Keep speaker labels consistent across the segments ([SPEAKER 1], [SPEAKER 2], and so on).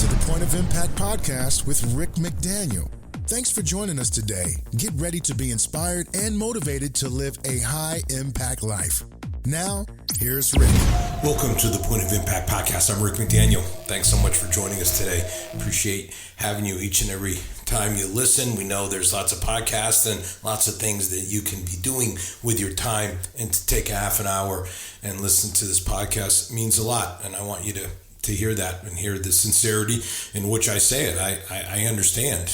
[SPEAKER 1] to the Point of Impact podcast with Rick McDaniel. Thanks for joining us today. Get ready to be inspired and motivated to live a high-impact life. Now, here's Rick.
[SPEAKER 2] Welcome to the Point of Impact podcast. I'm Rick McDaniel. Thanks so much for joining us today. Appreciate having you each and every time you listen. We know there's lots of podcasts and lots of things that you can be doing with your time, and to take a half an hour and listen to this podcast means a lot. And I want you to hear that and hear the sincerity in which I say it. I understand.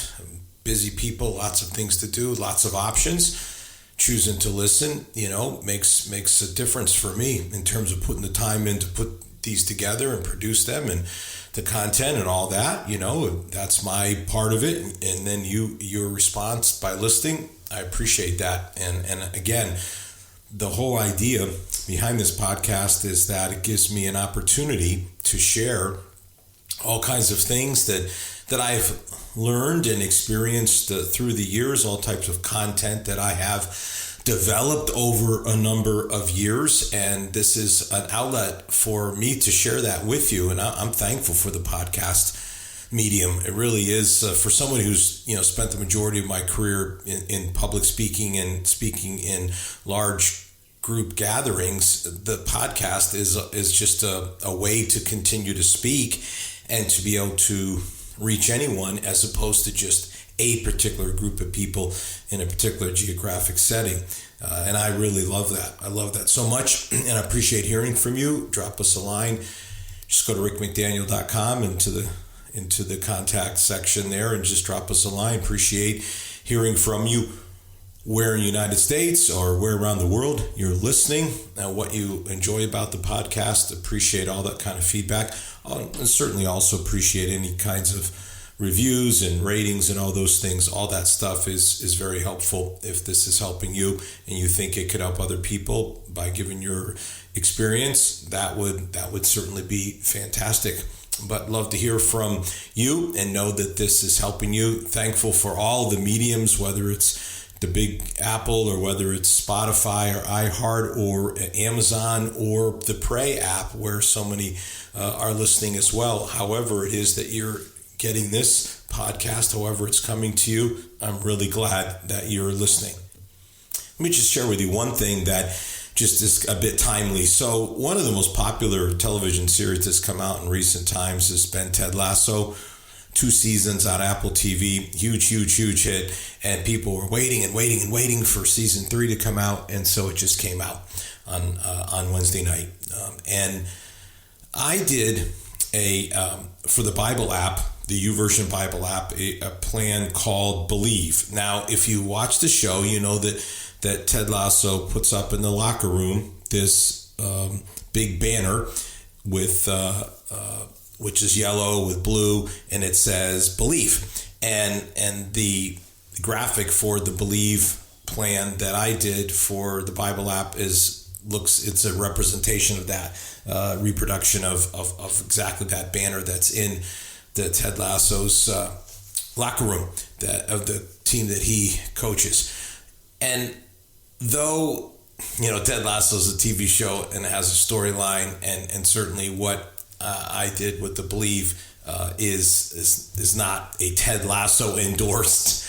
[SPEAKER 2] Busy people, lots of things to do, lots of options. Choosing to listen, makes a difference for me in terms of putting the time in to put these together and produce them, and the content and all that. That's my part of it. And then your response by listening, I appreciate that. And again, the whole idea behind this podcast is that it gives me an opportunity to share all kinds of things that I've learned and experienced through the years, all types of content that I have developed over a number of years. And this is an outlet for me to share that with you. And I'm thankful for the podcast medium. It really is for someone who's, spent the majority of my career in public speaking and speaking in large group gatherings. The podcast is just a way to continue to speak and to be able to reach anyone, as opposed to just a particular group of people in a particular geographic setting. And I really love that. I love that so much, and I appreciate hearing from you. Drop us a line. Just go to rickmcdaniel.com into the contact section there and just drop us a line. Appreciate hearing from you, where in the United States or where around the world you're listening, and what you enjoy about the podcast. Appreciate all that kind of feedback. And certainly also appreciate any kinds of reviews and ratings and all those things. All that stuff is very helpful. If this is helping you and you think it could help other people by giving your experience, that would certainly be fantastic. But love to hear from you and know that this is helping you. Thankful for all the mediums, whether it's the Big Apple or whether it's Spotify or iHeart or Amazon or the Pray app, where so many are listening as well. However it is that you're getting this podcast, however it's coming to you, I'm really glad that you're listening. Let me just share with you one thing that just is a bit timely. So one of the most popular television series that's come out in recent times has been Ted Lasso. 2 seasons on Apple TV, huge hit, and people were waiting for season 3 to come out, and so it just came out on Wednesday night. And I did for the Bible app, the YouVersion Bible app, a plan called Believe. Now, if you watch the show, you know that Ted Lasso puts up in the locker room this big banner with which is yellow with blue, and it says Believe. And the graphic for the Believe plan that I did for the Bible app it's a representation of that, reproduction of exactly that banner that's in the Ted Lasso's locker room of the team that he coaches. And though Ted Lasso's a TV show and it has a storyline, and certainly what I did with the Believe is not a Ted Lasso endorsed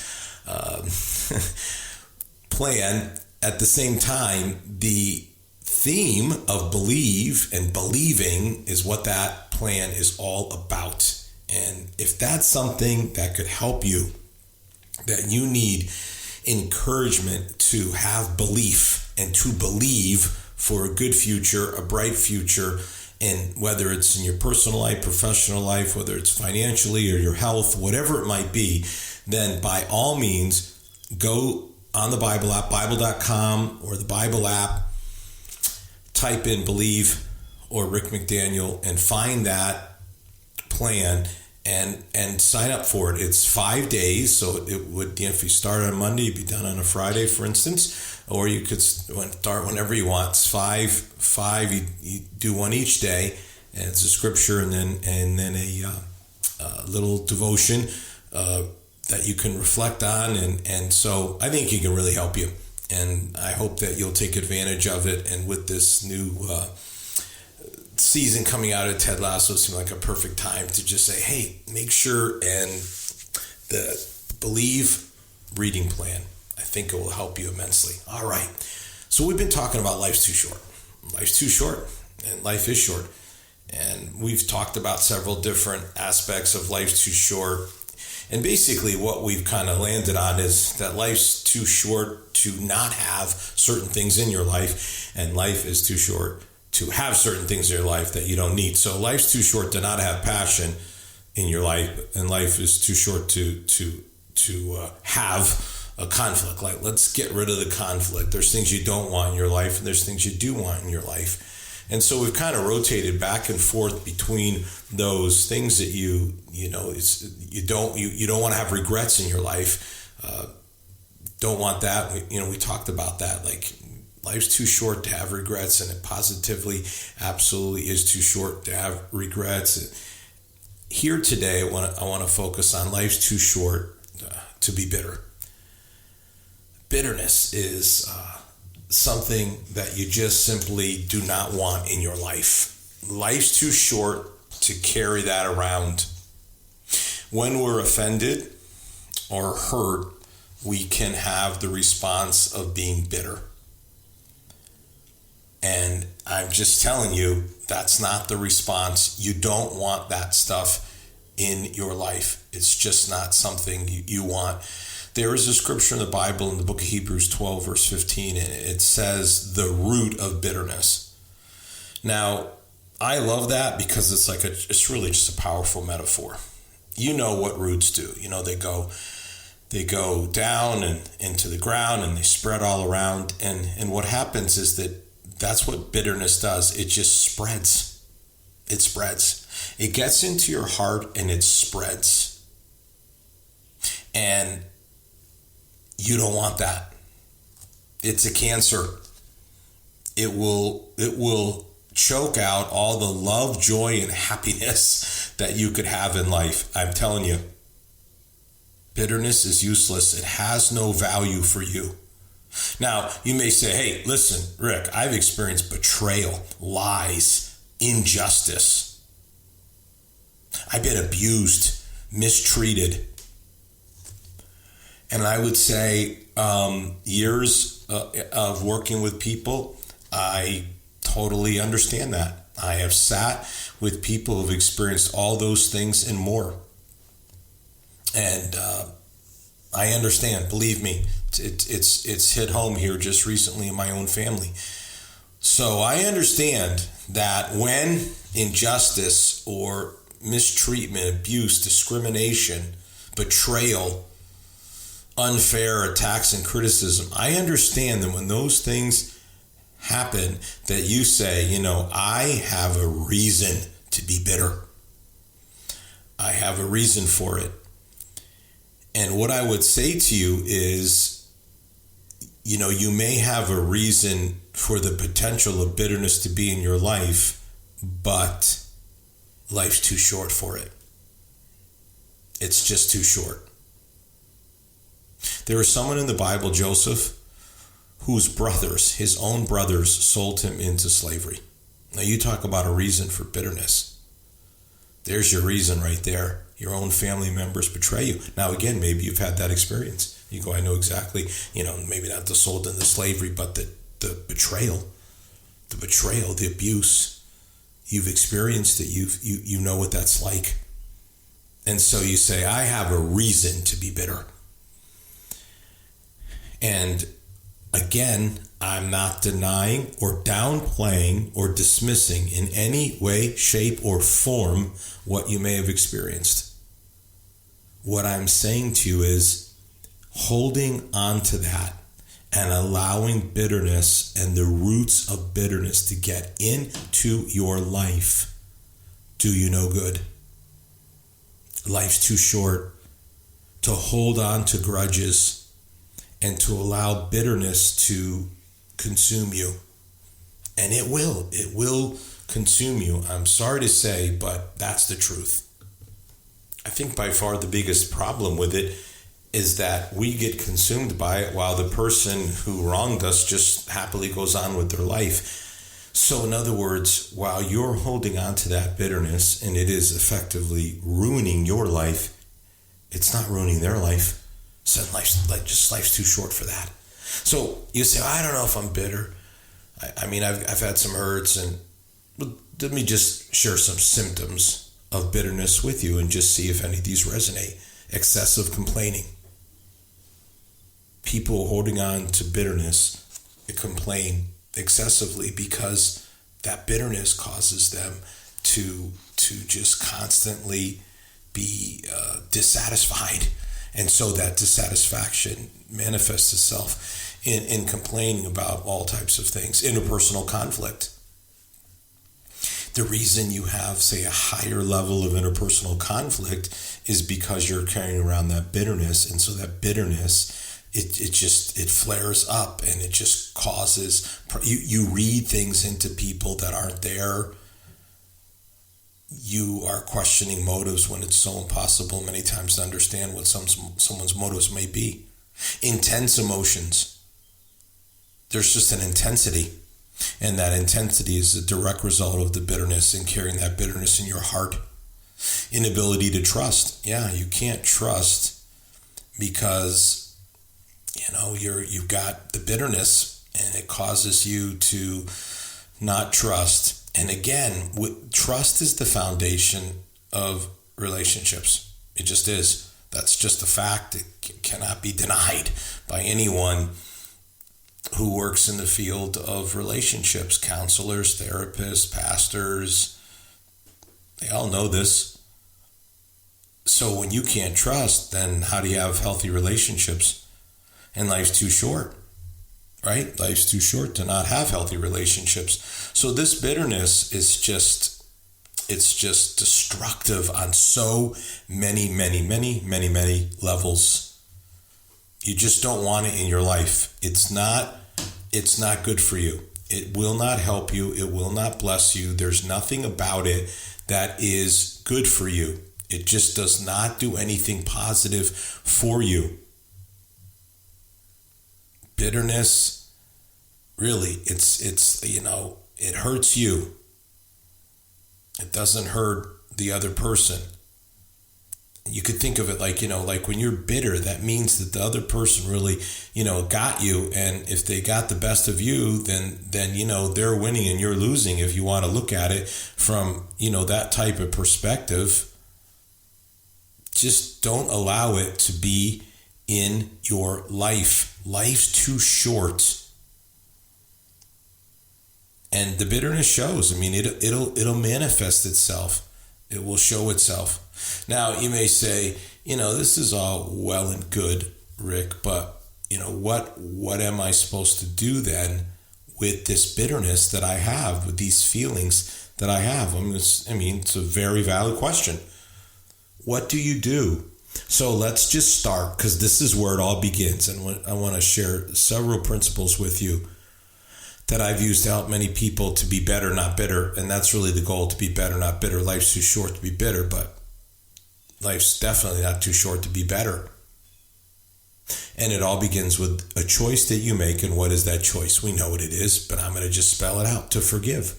[SPEAKER 2] plan. At the same time, the theme of Believe and believing is what that plan is all about. And if that's something that could help you, that you need encouragement to have belief and to believe for a good future, a bright future, and whether it's in your personal life, professional life, whether it's financially or your health, whatever it might be, then by all means, go on the Bible app, Bible.com or the Bible app, type in Believe or Rick McDaniel and find that plan and sign up for it. It's 5 days, so it would, if you start on Monday, you'd be done on a Friday, for instance, or you could start whenever you want. It's five. You do one each day, and it's a scripture and then a little devotion that you can reflect on, and so I think it can really help you, and I hope that you'll take advantage of it. And with this new season coming out of Ted Lasso seemed like a perfect time to just say, hey, make sure and the Believe reading plan. I think it will help you immensely. All right. So we've been talking about life's too short. Life's too short, and life is short. And we've talked about several different aspects of life's too short. And basically what we've kind of landed on is that life's too short to not have certain things in your life, and life is too short to have certain things in your life that you don't need. So life's too short to not have passion in your life, and life is too short to have a conflict. Like, let's get rid of the conflict. There's things you don't want in your life, and there's things you do want in your life. And so we've kind of rotated back and forth between those things that you don't want to have regrets in your life. Don't want that. We talked about that. Like, life's too short to have regrets, and it positively, absolutely is too short to have regrets. Here today, I want to focus on life's too short to be bitter. Bitterness is something that you just simply do not want in your life. Life's too short to carry that around. When we're offended or hurt, we can have the response of being bitter. And I'm just telling you, that's not the response. You don't want that stuff in your life. It's just not something you want. There is a scripture in the Bible in the book of Hebrews 12, verse 15, and it says the root of bitterness. Now, I love that because it's really just a powerful metaphor. You know what roots do. They go down and into the ground, and they spread all around. And what happens is that's what bitterness does. It just spreads. It spreads. It gets into your heart and it spreads. And you don't want that. It's a cancer. It will choke out all the love, joy, and happiness that you could have in life. I'm telling you, bitterness is useless. It has no value for you. Now, you may say, hey, listen, Rick, I've experienced betrayal, lies, injustice. I've been abused, mistreated. And I would say years of working with people, I totally understand that. I have sat with people who've experienced all those things and more. And I understand, believe me, it's hit home here just recently in my own family. So I understand that when injustice or mistreatment, abuse, discrimination, betrayal, unfair attacks and criticism, I understand that when those things happen, that you say, I have a reason to be bitter. I have a reason for it. And what I would say to you is, you may have a reason for the potential of bitterness to be in your life, but life's too short for it. It's just too short. There was someone in the Bible, Joseph, whose brothers, his own brothers, sold him into slavery. Now you talk about a reason for bitterness. There's your reason right there. Your own family members betray you. Now again, maybe you've had that experience. You go, I know exactly, maybe not the sold into slavery, but the betrayal, the abuse. You've experienced it. You know what that's like. And so you say, I have a reason to be bitter. And again, I'm not denying or downplaying or dismissing in any way, shape, or form what you may have experienced. What I'm saying to you is holding on to that and allowing bitterness and the roots of bitterness to get into your life do you no good. Life's too short to hold on to grudges and to allow bitterness to consume you. And it will consume you. I'm sorry to say, but that's the truth. I think by far the biggest problem with it is that we get consumed by it while the person who wronged us just happily goes on with their life. So in other words, while you're holding on to that bitterness and it is effectively ruining your life, it's not ruining their life. So life's too short for that. So you say, I don't know if I'm bitter. I mean, I've had some hurts, and let me just share some symptoms of bitterness with you and just see if any of these resonate. Excessive complaining. People holding on to bitterness complain excessively because that bitterness causes them to just constantly be dissatisfied. And so that dissatisfaction manifests itself in complaining about all types of things. Interpersonal conflict. The reason you have, say, a higher level of interpersonal conflict is because you're carrying around that bitterness. And so that bitterness, it flares up, and it just causes, you read things into people that aren't there. You are questioning motives when it's so impossible many times to understand what someone's motives may be. Intense emotions. There's just an intensity, and that intensity is a direct result of the bitterness and carrying that bitterness in your heart. Inability to trust. Yeah, you can't trust because you've got the bitterness, and it causes you to not trust. And again, trust is the foundation of relationships. It just is. That's just a fact. It cannot be denied by anyone who works in the field of relationships. Counselors, therapists, pastors, they all know this. So when you can't trust, then how do you have healthy relationships? And life's too short, right? Life's too short to not have healthy relationships. So this bitterness is it's just destructive on so many levels. You just don't want it in your life. It's not good for you. It will not help you. It will not bless you. There's nothing about it that is good for you. It just does not do anything positive for you. Bitterness, really, it hurts you. It doesn't hurt the other person. You could think of it like when you're bitter, that means that the other person really, got you. And if they got the best of you, then they're winning and you're losing. If you want to look at it from, that type of perspective, just don't allow it to be in your life. Life's too short. And the bitterness shows. I mean, it'll manifest itself. It will show itself. Now, you may say, this is all well and good, Rick, but what am I supposed to do then with this bitterness that I have, with these feelings that I have? It's a very valid question. What do you do? So let's just start, because this is where it all begins. And I want to share several principles with you that I've used to help many people to be better, not bitter. And that's really the goal, to be better, not bitter. Life's too short to be bitter, but life's definitely not too short to be better. And it all begins with a choice that you make. And what is that choice? We know what it is, but I'm going to just spell it out: to forgive.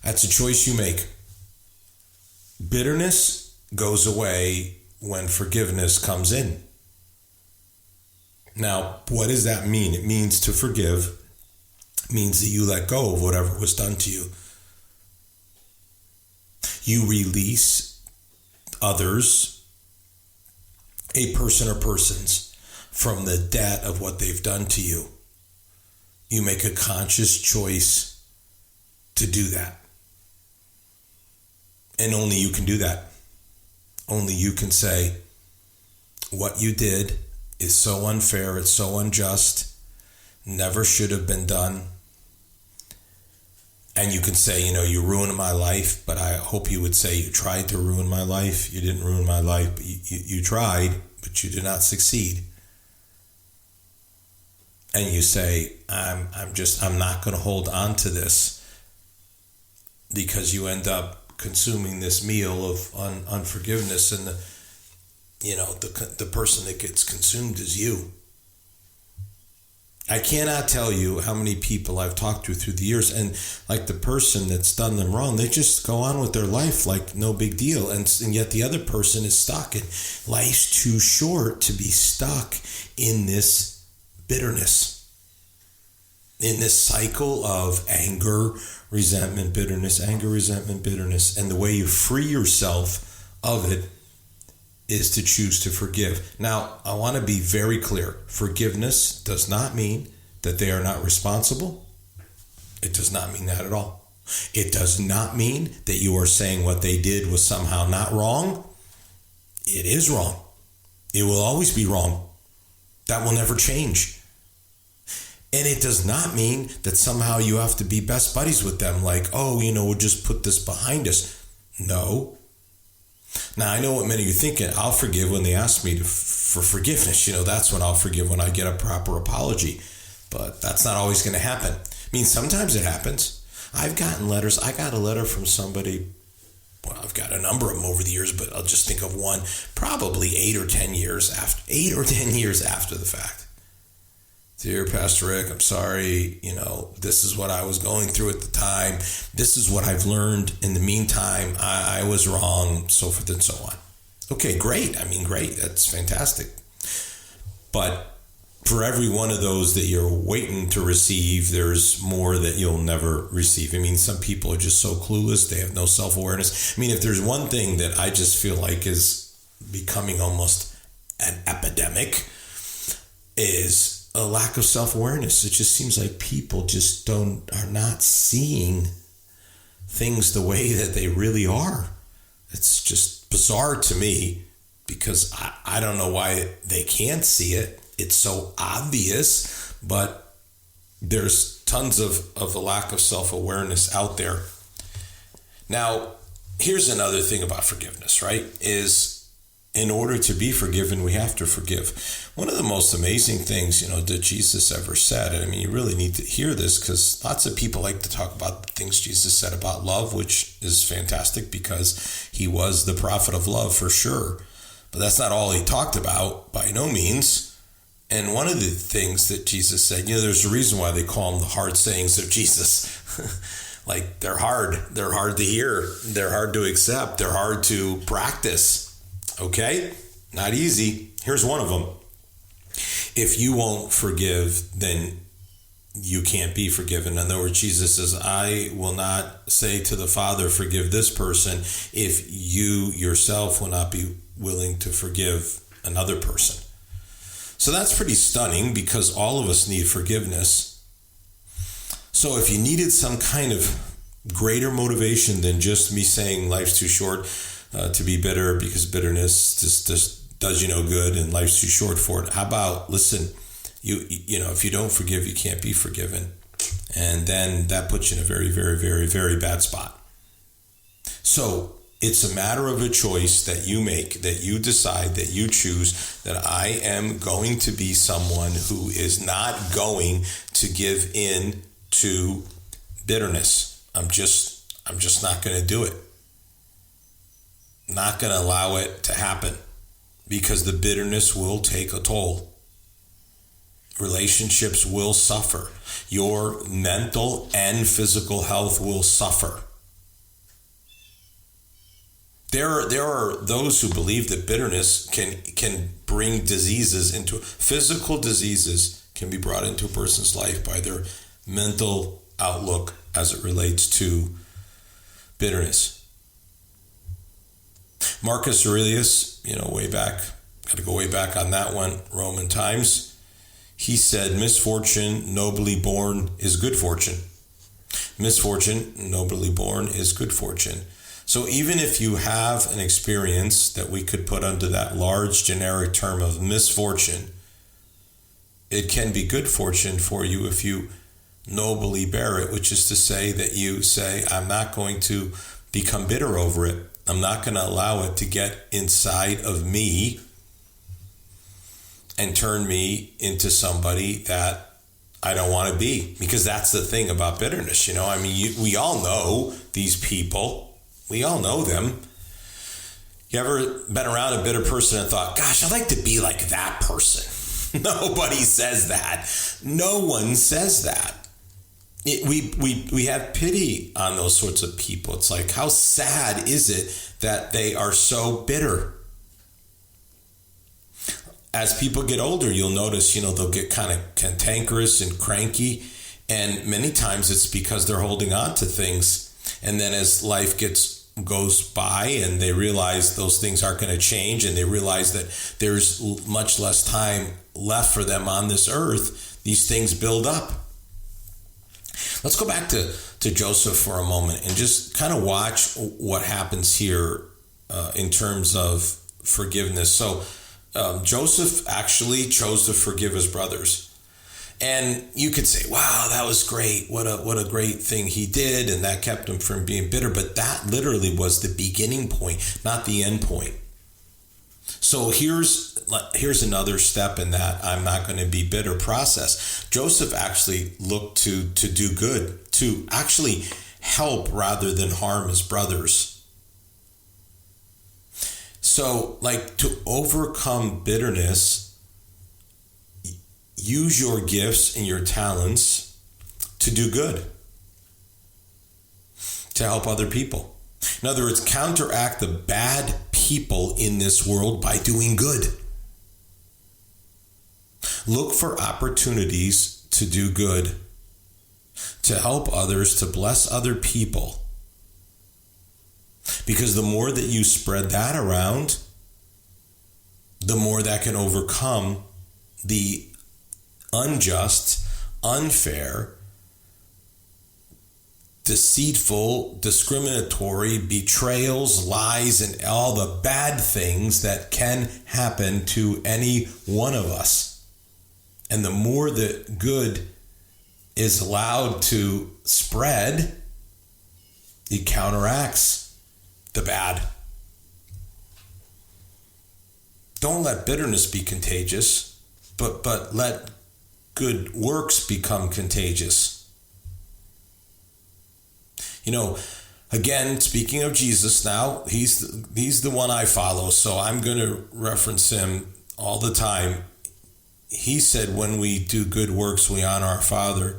[SPEAKER 2] That's a choice you make. Bitterness goes away when forgiveness comes in. Now, what does that mean? It means to forgive means that you let go of whatever was done to you. You release others, a person or persons, from the debt of what they've done to you. You make a conscious choice to do that. And only you can do that. Only you can say, what you did is so unfair, it's so unjust, never should have been done. And you can say, you ruined my life, but I hope you would say you tried to ruin my life. You didn't ruin my life, but you tried, but you did not succeed. And you say, I'm not going to hold on to this, because you end up consuming this meal of unforgiveness, and the person that gets consumed is you. I cannot tell you how many people I've talked to through the years, and like the person that's done them wrong, they just go on with their life like no big deal. And yet the other person is stuck. And life's too short to be stuck in this bitterness, in this cycle of anger, resentment, bitterness, anger, resentment, bitterness. And the way you free yourself of it is to choose to forgive. Now, I want to be very clear. Forgiveness does not mean that they are not responsible. It does not mean that at all. It does not mean that you are saying what they did was somehow not wrong. It is wrong. It will always be wrong. That will never change. And it does not mean that somehow you have to be best buddies with them, like, oh, we'll just put this behind us. No. Now, I know what many of you are thinking. I'll forgive when they ask me for forgiveness. That's when I'll forgive, when I get a proper apology. But that's not always going to happen. I mean, sometimes it happens. I've gotten letters. I got a letter from somebody. Well, I've got a number of them over the years, but I'll just think of one, probably 8 or 10 years after the fact. Dear Pastor Rick, I'm sorry, this is what I was going through at the time. This is what I've learned in the meantime. I was wrong, so forth and so on. Okay, great. Great. That's fantastic. But for every one of those that you're waiting to receive, there's more that you'll never receive. Some people are just so clueless. They have no self-awareness. If there's one thing that I just feel like is becoming almost an epidemic, is a lack of self-awareness. It just seems like people just are not seeing things the way that they really are. It's just bizarre to me, because I don't know why they can't see it. It's so obvious, but there's tons of a lack of self-awareness out there. Now, here's another thing about forgiveness, right? Is in order to be forgiven, we have to forgive. One of the most amazing things, that Jesus ever said, and you really need to hear this, because lots of people like to talk about the things Jesus said about love, which is fantastic because he was the prophet of love for sure. But that's not all he talked about, by no means. And one of the things that Jesus said, there's a reason why they call them the hard sayings of Jesus. Like, they're hard to hear, they're hard to accept, they're hard to practice. Okay? Not easy. Here's one of them. If you won't forgive, then you can't be forgiven. In other words, Jesus says, I will not say to the Father, forgive this person, if you yourself will not be willing to forgive another person. So that's pretty stunning, because all of us need forgiveness. So if you needed some kind of greater motivation than just me saying life's too short to be bitter, because bitterness just does you no good and life's too short for it. How about, listen, if you don't forgive, you can't be forgiven. And then that puts you in a very, very, very, very bad spot. So it's a matter of a choice that you make, that you decide, that you choose, that I am going to be someone who is not going to give in to bitterness. I'm just not going to do it. Not going to allow it to happen, because the bitterness will take a toll. Relationships will suffer. Your mental and physical health will suffer. There are those who believe that bitterness can bring diseases into physical diseases can be brought into a person's life by their mental outlook as it relates to bitterness. Marcus Aurelius, got to go way back on that one, Roman times. He said, misfortune nobly born is good fortune. Misfortune nobly born is good fortune. So even if you have an experience that we could put under that large generic term of misfortune, it can be good fortune for you if you nobly bear it, which is to say that you say, I'm not going to become bitter over it. I'm not going to allow it to get inside of me and turn me into somebody that I don't want to be. Because that's the thing about bitterness, we all know these people. We all know them. You ever been around a bitter person and thought, gosh, I'd like to be like that person? Nobody says that. No one says that. We have pity on those sorts of people. It's like, how sad is it that they are so bitter? As people get older, you'll notice, they'll get kind of cantankerous and cranky. And many times it's because they're holding on to things. And then as life goes by and they realize those things aren't going to change, and they realize that there's much less time left for them on this earth, these things build up. Let's go back to Joseph for a moment and just kind of watch what happens here in terms of forgiveness. So Joseph actually chose to forgive his brothers. And you could say, wow, that was great. What a great thing he did. And that kept him from being bitter. But that literally was the beginning point, not the end point. So here's another step in that I'm not going to be bitter process. Joseph actually looked to do good, to actually help rather than harm his brothers. So to overcome bitterness, use your gifts and your talents to do good, to help other people. In other words, counteract the bad people in this world by doing good. Look for opportunities to do good, to help others, to bless other people. Because the more that you spread that around, the more that can overcome the unjust, unfair, deceitful, discriminatory, betrayals, lies, and all the bad things that can happen to any one of us. And the more that good is allowed to spread, it counteracts the bad. Don't let bitterness be contagious, but let good works become contagious. Again, speaking of Jesus now, he's the one I follow, so I'm going to reference him all the time. He said, when we do good works, we honor our Father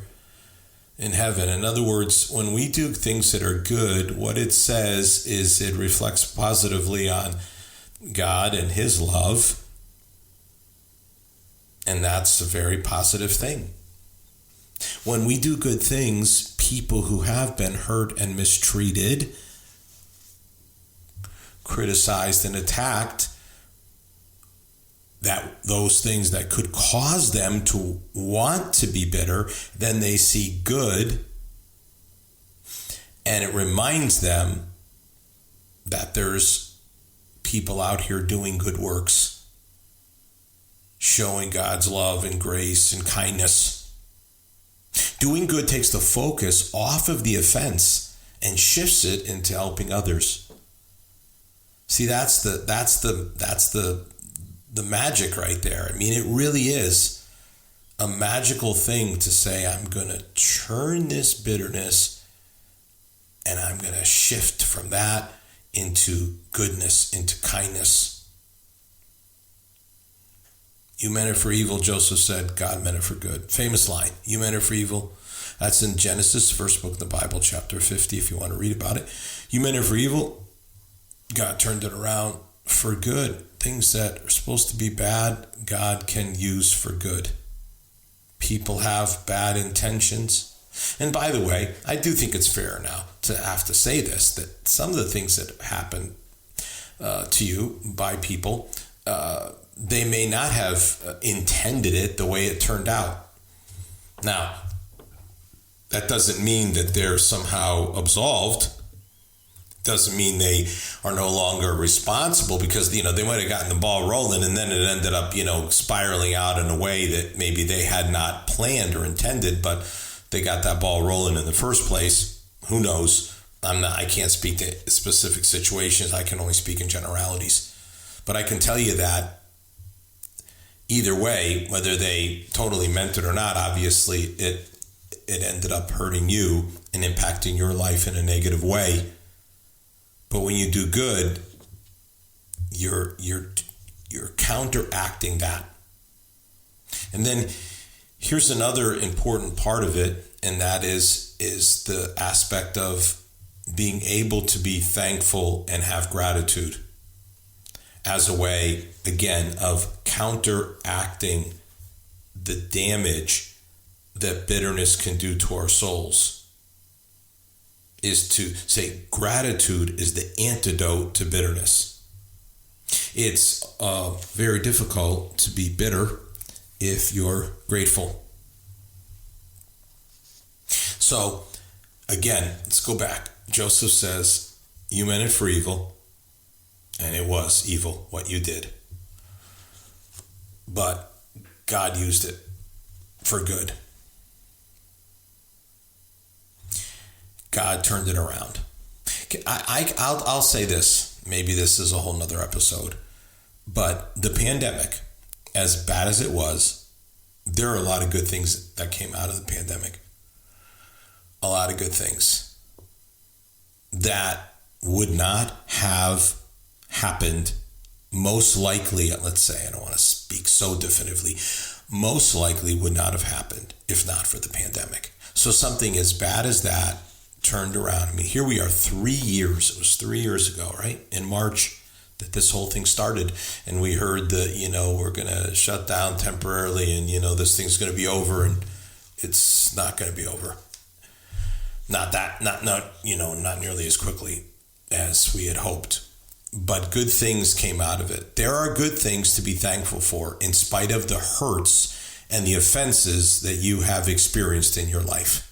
[SPEAKER 2] in heaven. In other words, when we do things that are good, what it says is it reflects positively on God and his love. And that's a very positive thing. When we do good things, people who have been hurt and mistreated, criticized and attacked, those things that could cause them to want to be bitter, then they see good, and it reminds them that there's people out here doing good works, showing God's love and grace and kindness. Doing good takes the focus off of the offense and shifts it into helping others. See, that's the magic right there. I mean, it really is a magical thing to say, I'm going to turn this bitterness and I'm going to shift from that into goodness, into kindness. You meant it for evil, Joseph said, God meant it for good. Famous line, you meant it for evil. That's in Genesis, first book of the Bible, chapter 50, if you want to read about it. You meant it for evil, God turned it around for good. Things that are supposed to be bad, God can use for good. People have bad intentions. And by the way, I do think it's fair now to have to say this, that some of the things that happen to you by people, they may not have intended it the way it turned out. Now, that doesn't mean that they're somehow absolved. Doesn't mean they are no longer responsible, because, they might have gotten the ball rolling and then it ended up, spiraling out in a way that maybe they had not planned or intended, but they got that ball rolling in the first place. Who knows? I can't speak to specific situations. I can only speak in generalities. But I can tell you that either way, whether they totally meant it or not, obviously it ended up hurting you and impacting your life in a negative way. But when you do good, you're counteracting that. And then here's another important part of it, and that is the aspect of being able to be thankful and have gratitude as a way, again, of counteracting the damage that bitterness can do to our souls. Is to say gratitude is the antidote to bitterness. It's very difficult to be bitter if you're grateful. So, again, let's go back. Joseph says, you meant it for evil, and it was evil what you did. But God used it for good. God turned it around. I'll say this. Maybe this is a whole nother episode. But the pandemic, as bad as it was, there are a lot of good things that came out of the pandemic. A lot of good things that would not have happened, most likely, let's say, I don't want to speak so definitively, most likely would not have happened if not for the pandemic. So something as bad as that turned around. I mean, here we are 3 years. It was 3 years ago, right? In March that this whole thing started. And we heard that, we're going to shut down temporarily and, this thing's going to be over, and it's not going to be over. Not nearly as quickly as we had hoped. But good things came out of it. There are good things to be thankful for in spite of the hurts and the offenses that you have experienced in your life.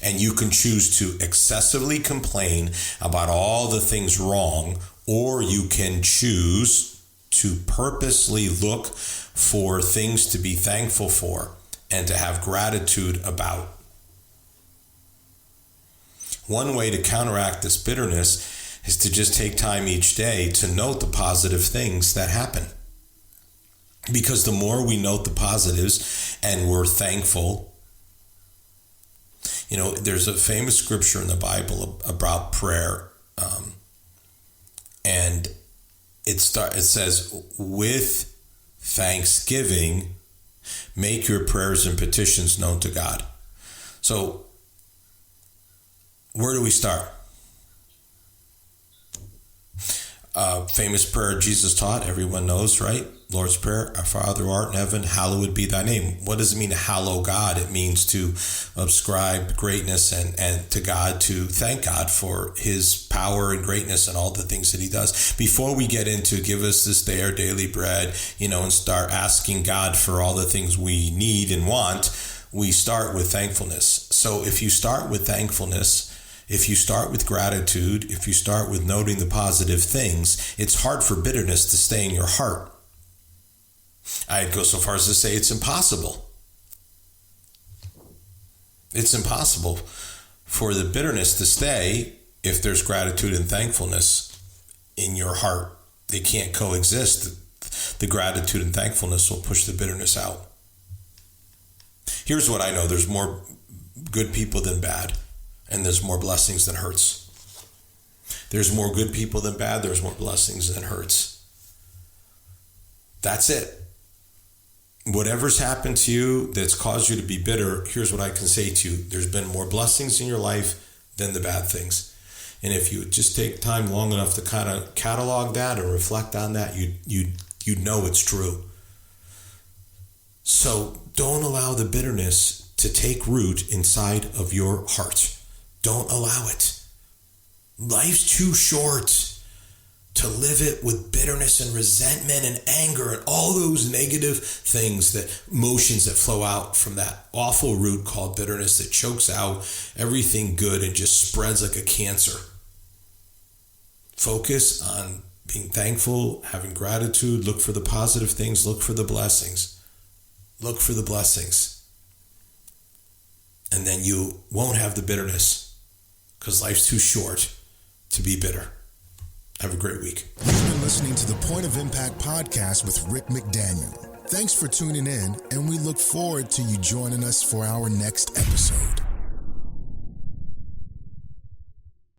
[SPEAKER 2] And you can choose to excessively complain about all the things wrong, or you can choose to purposely look for things to be thankful for and to have gratitude about. One way to counteract this bitterness is to just take time each day to note the positive things that happen. Because the more we note the positives and we're thankful, there's a famous scripture in the Bible about prayer, and it says, with thanksgiving, make your prayers and petitions known to God. So, where do we start? Famous prayer Jesus taught, everyone knows, right? Lord's Prayer, our Father who art in heaven, hallowed be thy name. What does it mean to hallow God? It means to ascribe greatness and to God, to thank God for his power and greatness and all the things that he does. Before we get into give us this day our daily bread, and start asking God for all the things we need and want, we start with thankfulness. So if you start with thankfulness, if you start with gratitude, if you start with noting the positive things, it's hard for bitterness to stay in your heart. I'd go so far as to say it's impossible. It's impossible for the bitterness to stay if there's gratitude and thankfulness in your heart. They can't coexist. The gratitude and thankfulness will push the bitterness out. Here's what I know. There's more good people than bad, and there's more blessings than hurts. There's more good people than bad. There's more blessings than hurts. That's it. Whatever's happened to you that's caused you to be bitter, here's what I can say to you. There's been more blessings in your life than the bad things. And if you just take time long enough to kind of catalog that or reflect on that, you know it's true. So don't allow the bitterness to take root inside of your heart. Don't allow it. Life's too short to live it with bitterness and resentment and anger and all those negative things, that emotions that flow out from that awful root called bitterness that chokes out everything good and just spreads like a cancer. Focus on being thankful, having gratitude, look for the positive things, look for the blessings. Look for the blessings. And then you won't have the bitterness, because life's too short to be bitter. Have a great week.
[SPEAKER 1] You've been listening to the Point of Impact podcast with Rick McDaniel. Thanks for tuning in, and we look forward to you joining us for our next episode.